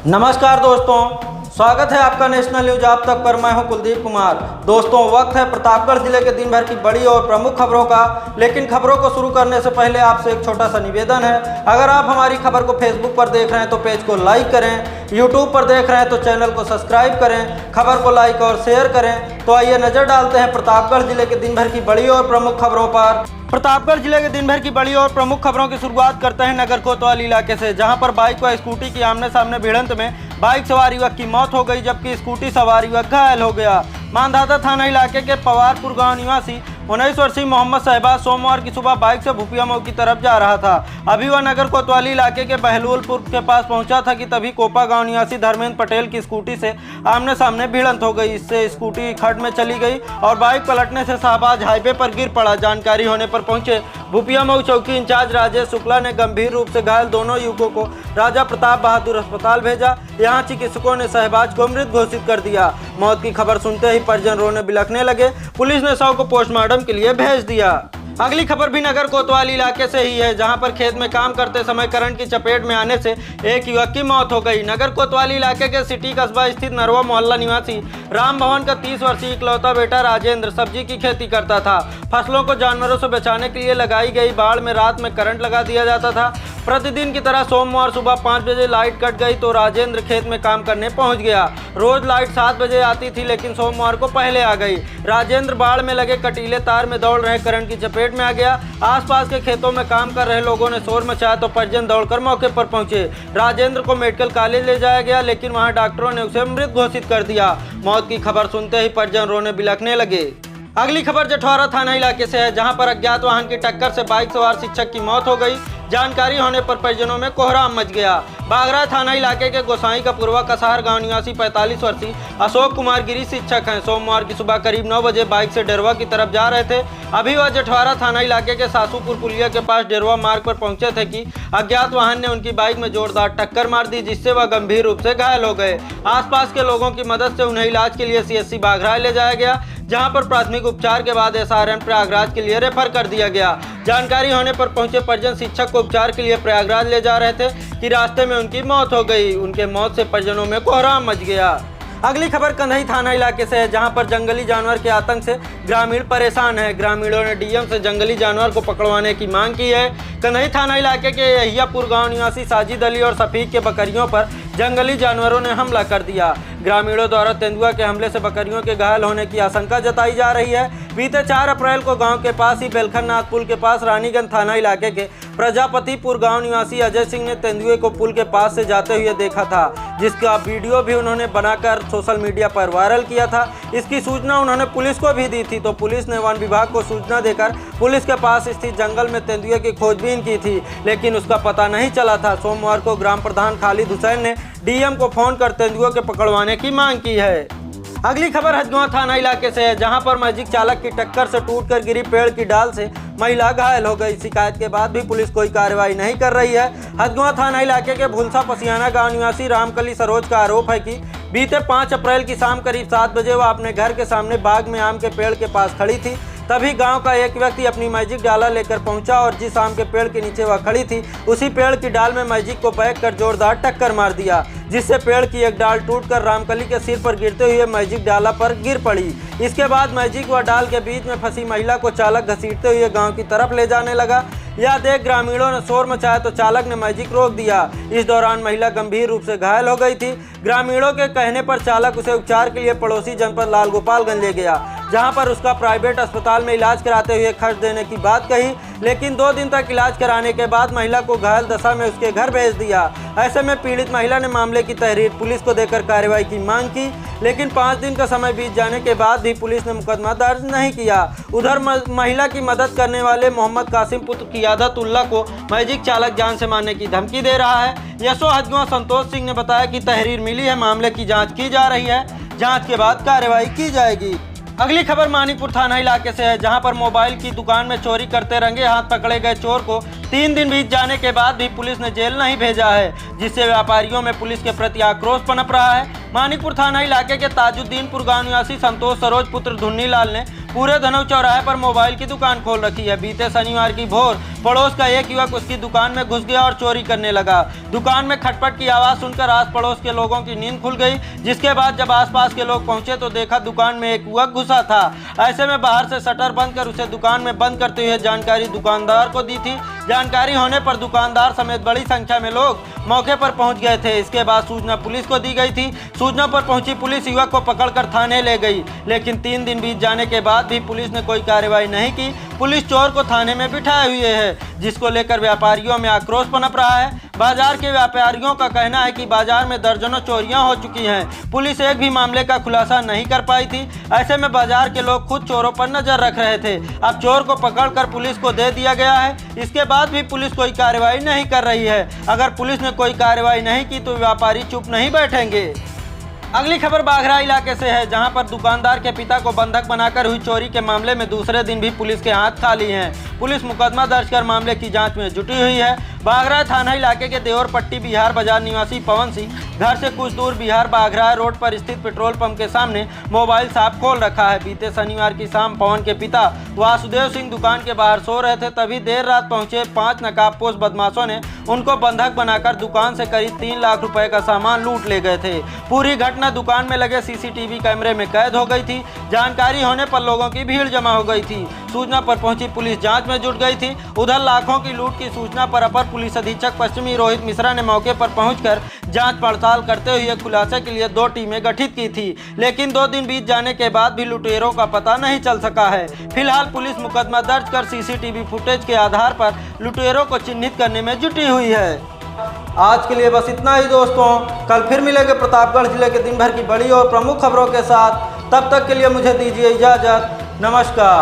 नमस्कार दोस्तों, स्वागत है आपका नेशनल न्यूज आप तक पर। मैं हूं कुलदीप कुमार। दोस्तों, वक्त है प्रतापगढ़ जिले के दिन भर की बड़ी और प्रमुख खबरों का। लेकिन खबरों को शुरू करने से पहले आपसे एक छोटा सा निवेदन है। अगर आप हमारी खबर को फेसबुक पर देख रहे हैं तो पेज को लाइक करें, यूट्यूब पर देख रहे हैं तो चैनल को सब्सक्राइब करें, खबर को लाइक और शेयर करें। तो आइए नजर डालते हैं प्रतापगढ़ जिले के दिन भर की बड़ी और प्रमुख खबरों पर। प्रतापगढ़ जिले के दिन भर की बड़ी और प्रमुख खबरों की शुरुआत करते हैं नगर कोतवाली इलाके से, जहां पर बाइक व स्कूटी की आमने सामने भिड़ंत में बाइक सवार युवक की मौत हो गई, जबकि स्कूटी सवार युवक घायल हो गया। मानधाता थाना इलाके के पवारपुर गांव निवासी 19 वर्षीय मोहम्मद शहबाज सोमवार की सुबह बाइक से भूपिया मऊ की तरफ जा रहा था। अभी वह नगर कोतवाली इलाके के बहलुलपुर के पास पहुंचा था कि तभी कोपा गांव निवासी धर्मेंद्र पटेल की स्कूटी से आमने सामने भिड़ंत हो गई। इससे स्कूटी खड्ड में चली गई और बाइक पलटने से शहबाज हाईवे पर गिर पड़ा। जानकारी होने पर पहुंचे भूपिया मऊ चौकी इंचार्ज राजेश शुक्ला ने गंभीर रूप से घायल दोनों युवकों को राजा प्रताप बहादुर अस्पताल भेजा। यहाँ चिकित्सकों ने शहबाज को मृत घोषित कर दिया। मौत की खबर सुनते ही परिजन रोने बिलखने लगे। पुलिस ने शव को पोस्टमार्टम के लिए भेज दिया। अगली खबर भी नगर कोतवाली इलाके से ही है, जहां पर खेत में काम करते समय करंट की चपेट में आने से एक युवक की मौत हो गई। नगर कोतवाली इलाके के सिटी कस्बा स्थित नरवा मोहल्ला निवासी राम भवन का 30 वर्षीय इकलौता बेटा राजेंद्र सब्जी की खेती करता था। फसलों को जानवरों से बचाने के लिए लगाई गई बाड़ में रात में करंट लगा दिया जाता था। प्रतिदिन की तरह सोमवार सुबह 5 बजे लाइट कट गई तो राजेंद्र खेत में काम करने पहुंच गया। रोज लाइट 7 बजे आती थी, लेकिन सोमवार को पहले आ गई। राजेंद्र बाड़ में लगे कटीले तार में दौड़ रहे करंट की चपेट में आ गया। आसपास के खेतों में काम कर रहे लोगों ने शोर मचाया तो परिजन दौड़कर मौके पर पहुंचे। राजेंद्र को मेडिकल कॉलेज ले जाया गया, लेकिन वहां डॉक्टरों ने उसे मृत घोषित कर दिया। मौत की खबर सुनते ही परिजन रोने बिलखने लगे। अगली खबर जठौरा थाना इलाके से है, जहां पर अज्ञात वाहन की टक्कर से बाइक सवार शिक्षक की मौत हो गई। जानकारी होने पर परिजनों में कोहराम मच गया। बागरा थाना इलाके के गोसाई का पूर्वा कसहार गांव निवासी 45 वर्षीय अशोक कुमार गिरी शिक्षक हैं। सोमवार की सुबह करीब 9 बजे बाइक से डेरवा की तरफ जा रहे थे। अभी वह जठवारा थाना इलाके के सासूपुर पुलिया के पास डेरवा मार्ग पर पहुंचे थे कि अज्ञात वाहन ने उनकी बाइक में जोरदार टक्कर मार दी, जिससे वह गंभीर रूप से घायल हो गए। आसपास के लोगों की मदद से उन्हें इलाज के लिए CSC बाघरा ले जाया गया, जहां पर प्राथमिक उपचार के बाद SRM प्रयागराज के लिए रेफर कर दिया गया। जानकारी होने पर पहुंचे परिजन शिक्षक को उपचार के लिए प्रयागराज ले जा रहे थे कि रास्ते में उनकी मौत हो गई। उनके मौत से परिजनों में कोहराम मच गया। अगली खबर कंधई थाना इलाके से है, जहां पर जंगली जानवर के आतंक से ग्रामीण परेशान है। ग्रामीणों ने DM से जंगली जानवर को पकड़वाने की मांग की है। कंधई थाना इलाके के यहियापुर गांव निवासी साजिद अली और सफीक के बकरियों पर जंगली जानवरों ने हमला कर दिया। ग्रामीणों द्वारा तेंदुआ के हमले से बकरियों के घायल होने की आशंका जताई जा रही है। बीते 4 अप्रैल को गांव के पास ही बेलखननाथ पुल के पास रानीगंज थाना इलाके के प्रजापतिपुर गांव निवासी अजय सिंह ने तेंदुए को पुल के पास से जाते हुए देखा था, जिसका वीडियो भी उन्होंने बनाकर सोशल मीडिया पर वायरल किया था। इसकी सूचना उन्होंने पुलिस को भी दी थी, तो पुलिस ने वन विभाग को सूचना देकर पुलिस के पास स्थित जंगल में तेंदुए की खोजबीन की थी, लेकिन उसका पता नहीं चला था। सोमवार को ग्राम प्रधान खालिद हुसैन ने DM को फोन कर तेंदुए के पकड़वाने की मांग की है। अगली खबर हजगवां थाना इलाके से है, जहां पर मैजिक चालक की टक्कर से टूटकर गिरी पेड़ की डाल से महिला घायल हो गई। शिकायत के बाद भी पुलिस कोई कार्रवाई नहीं कर रही है। हजगवां थाना इलाके के भुलसा पसियाना गांव निवासी रामकली सरोज का आरोप है कि बीते 5 अप्रैल की शाम करीब 7 बजे वह अपने घर के सामने बाग में आम के पेड़ के पास खड़ी थी। तभी गांव का एक व्यक्ति अपनी मैजिक डाला लेकर पहुंचा और जिस आम के पेड़ के नीचे वह खड़ी थी, उसी पेड़ की डाल में मैजिक को बैठ कर जोरदार टक्कर मार दिया, जिससे पेड़ की एक डाल टूटकर रामकली के सिर पर गिरते हुए मैजिक डाला पर गिर पड़ी। इसके बाद मैजिक व डाल के बीच में फंसी महिला को चालक घसीटते हुए गांव की तरफ ले जाने लगा। यह देख ग्रामीणों ने शोर मचाया तो चालक ने मैजिक रोक दिया। इस दौरान महिला गंभीर रूप से घायल हो गई थी। ग्रामीणों के कहने पर चालक उसे उपचार के लिए पड़ोसी जनपद लाल गोपालगंज ले गया, जहां पर उसका प्राइवेट अस्पताल में इलाज कराते हुए खर्च देने की बात कही, लेकिन 2 दिन तक इलाज कराने के बाद महिला को घायल दशा में उसके घर भेज दिया। ऐसे में पीड़ित महिला ने मामले की तहरीर पुलिस को देकर कार्रवाई की मांग की, लेकिन 5 दिन का समय बीत जाने के बाद भी पुलिस ने मुकदमा दर्ज नहीं किया। उधर महिला की मदद करने वाले मोहम्मद कासिम पुत्र कियादतुल्लाह को मैजिक चालक जान से मारने की धमकी दे रहा है। यशो हजगवां संतोष सिंह ने बताया कि तहरीर मिली है, मामले की जाँच की जा रही है, जाँच के बाद कार्रवाई की जाएगी। अगली खबर मानीपुर थाना इलाके से है, जहां पर मोबाइल की दुकान में चोरी करते रंगे हाथ पकड़े गए चोर को 3 दिन बीत जाने के बाद भी पुलिस ने जेल नहीं भेजा है, जिससे व्यापारियों में पुलिस के प्रति आक्रोश पनप रहा है। मानीपुर थाना इलाके के ताजुद्दीनपुर गांव निवासी संतोष सरोज पुत्र धुन्नी लाल ने पूरे धनौ चौराहे पर मोबाइल की दुकान खोल रखी है। बीते शनिवार की भोर पड़ोस का एक युवक उसकी दुकान में घुस गया और चोरी करने लगा। दुकान में खटपट की आवाज़ सुनकर आस पड़ोस के लोगों की नींद खुल गई, जिसके बाद जब आसपास के लोग पहुंचे तो देखा दुकान में एक युवक घुसा था। ऐसे में बाहर से शटर बंद कर उसे दुकान में बंद करते हुए जानकारी दुकानदार को दी थी। जानकारी होने पर दुकानदार समेत बड़ी संख्या में लोग मौके पर पहुंच गए थे। इसके बाद सूचना पुलिस को दी गई थी। सूचना पर पहुंची पुलिस युवक को पकड़कर थाने ले गई, लेकिन 3 दिन बीत जाने के बाद भी पुलिस ने कोई कार्रवाई नहीं की। पुलिस चोर को थाने में बिठाए हुए है, जिसको लेकर व्यापारियों में आक्रोश पनप रहा है। बाजार के व्यापारियों का कहना है कि बाजार में दर्जनों चोरियां हो चुकी हैं। पुलिस एक भी मामले का खुलासा नहीं कर पाई थी। ऐसे में बाजार के लोग खुद चोरों पर नजर रख रहे थे। अब चोर को पकड़कर पुलिस को दे दिया गया है। इसके बाद भी पुलिस कोई कार्रवाई नहीं कर रही है। अगर पुलिस ने कोई कार्रवाई नहीं की तो व्यापारी चुप नहीं बैठेंगे। अगली खबर बाघरा इलाके से है, जहां पर दुकानदार के पिता को बंधक बनाकर हुई चोरी के मामले में दूसरे दिन भी पुलिस के हाथ खाली हैं। पुलिस मुकदमा दर्ज कर मामले की जांच में जुटी हुई है। बाघरा थाना इलाके के देवर पट्टी बिहार बाजार निवासी पवन सिंह घर से कुछ दूर बिहार बाघरा रोड पर स्थित पेट्रोल पंप के सामने मोबाइल शॉप खोल रखा है। बीते शनिवार की शाम पवन के पिता वासुदेव सिंह दुकान के बाहर सो रहे थे, तभी देर रात पहुंचे 5 नकाबपोश बदमाशों ने उनको बंधक बनाकर दुकान से करीब 3 लाख रुपए का सामान लूट ले गए थे। पूरी घटना दुकान में लगे सीसीटीवी कैमरे में कैद हो गई थी। जानकारी होने पर लोगों की भीड़ जमा हो गई थी। सूचना पर पहुंची पुलिस जांच में जुट गई थी। उधर लाखों की लूट की सूचना पर अपर पुलिस अधीक्षक पश्चिमी रोहित मिश्रा ने मौके पर पहुंचकर जांच पड़ताल करते हुए खुलासे के लिए 2 टीमें गठित की थी, लेकिन 2 दिन बीत जाने के बाद भी लुटेरों का पता नहीं चल सका है। फिलहाल पुलिस मुकदमा दर्ज कर सीसीटीवी फुटेज के आधार पर लुटेरों को चिन्हित करने में जुटी हुई है। आज के लिए बस इतना ही दोस्तों। कल फिर मिलेंगे प्रतापगढ़ जिले के दिन भर की बड़ी और प्रमुख खबरों के साथ। तब तक के लिए मुझे दीजिए इजाजत। नमस्कार।